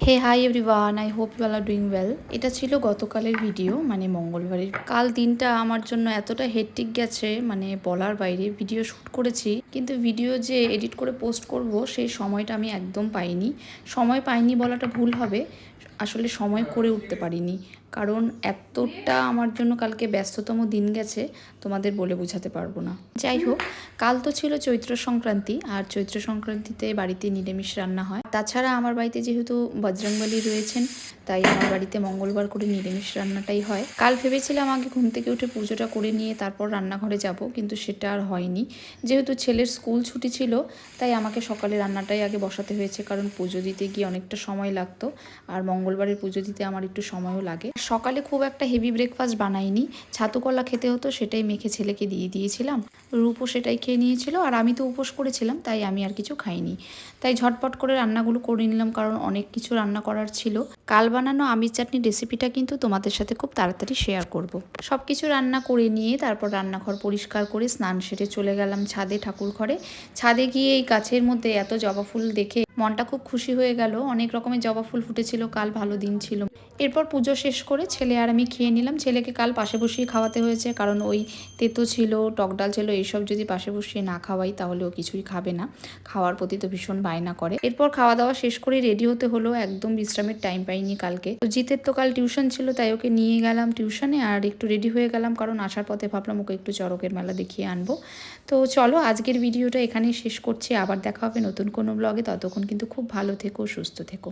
Hey hi everyone, I hope you all are doing well. এটা ছিল গতকালের video, মানে মঙ্গলবারের। কাল দিনটা আমার জন্য এতটা হেক্টিক গেছে, মানে বলার বাইরে। ভিডিও শ্যুট করেছি, কিন্তু ভিডিও যে এডিট করে পোস্ট করব সেই সময়টা আমি একদম পাইনি। সময় পাইনি বলাটা ভুল হবে, আসলে সময় করে উঠতে পারিনি। কারণ এতটা আমার জন্য কালকে ব্যস্ততম দিন গেছে, তোমাদের বলে বোঝাতে পারবো না। যাই হোক, কাল তো ছিল চৈত্র সংক্রান্তি, আর চৈত্র সংক্রান্তিতে বাড়িতে নিরামিষ রান্না হয়। তাছাড়া আমার বাড়িতে যেহেতু বজরংবলী রয়েছেন, তাই আমার বাড়িতে মঙ্গলবার করে নিরামিষ রান্নাটাই হয়। কাল ভেবেছিলাম আগে ঘুম থেকে উঠে পুজোটা করে নিয়ে তারপর রান্নাঘরে যাব, কিন্তু সেটা আর হয়নি। যেহেতু ছেলের স্কুল ছুটি ছিল, তাই আমাকে সকালে রান্নাটাই আগে বসাতে হয়েছে, কারণ পুজো দিতে গিয়ে অনেকটা সময় লাগতো। আর মঙ্গলবারের পুজো দিতে আমার একটু সময়ও লাগে। সকালে খুব একটা হেভি ব্রেকফাস্ট বানাইনি, ছাতু কলা খেতে হতো, সেটাই মেখে ছেলেকে দিয়ে দিয়েছিলাম। রূপও সেটাই খেয়ে নিয়েছিল, আর আমি তো উপোস করেছিলাম, তাই আমি আর কিছু খাইনি। তাই ঝটপট করে রান্নাগুলো করে নিলাম, কারণ অনেক কিছু রান্না করার ছিল। কাল বানানো আমিষ চাটনির রেসিপিটা কিন্তু তোমাদের সাথে খুব তাড়াতাড়ি শেয়ার করব। সব কিছু রান্না করে নিয়ে তারপর রান্নাঘর পরিষ্কার করে স্নান সেরে চলে গেলাম ছাদে, ঠাকুর ঘরে। ছাদে গিয়ে এই গাছের মধ্যে এত জবা ফুল দেখে মনটা খুব খুশি হয়ে গেল। অনেক রকমের জবা ফুল ফুটেছিল, কাল ভালো দিন ছিল। এরপর পুজো শেষ করে ছেলে আর আমি খেয়ে নিলাম। ছেলেকে কাল পাশে বসিয়ে খাওয়াতে হয়েছে, কারণ ওই তেতো ছিল, টক ডাল ছিল, এইসব যদি পাশে বসিয়ে না খাওয়াই তাহলে ও কিছুই খাবে না। খাওয়ার প্রতি তো ভীষণ বায়না করে। এরপর খাওয়া দাওয়া শেষ করে রেডি হতে হলো, একদম বিশ্রামের টাইম পাইনি কালকে। তো জিতের তো কাল টিউশন ছিল, তাই ওকে নিয়ে গেলাম টিউশনে, আর একটু রেডি হয়ে গেলাম, কারণ আসার পথে ভাবলাম ওকে একটু চড়কের মেলা দেখিয়ে আনবো। তো চলো, আজকের ভিডিওটা এখানেই শেষ করছি। আবার দেখা হবে নতুন কোনো ব্লগে। ততক্ষণ কিন্তু খুব ভালো থেকো, সুস্থ থেকো।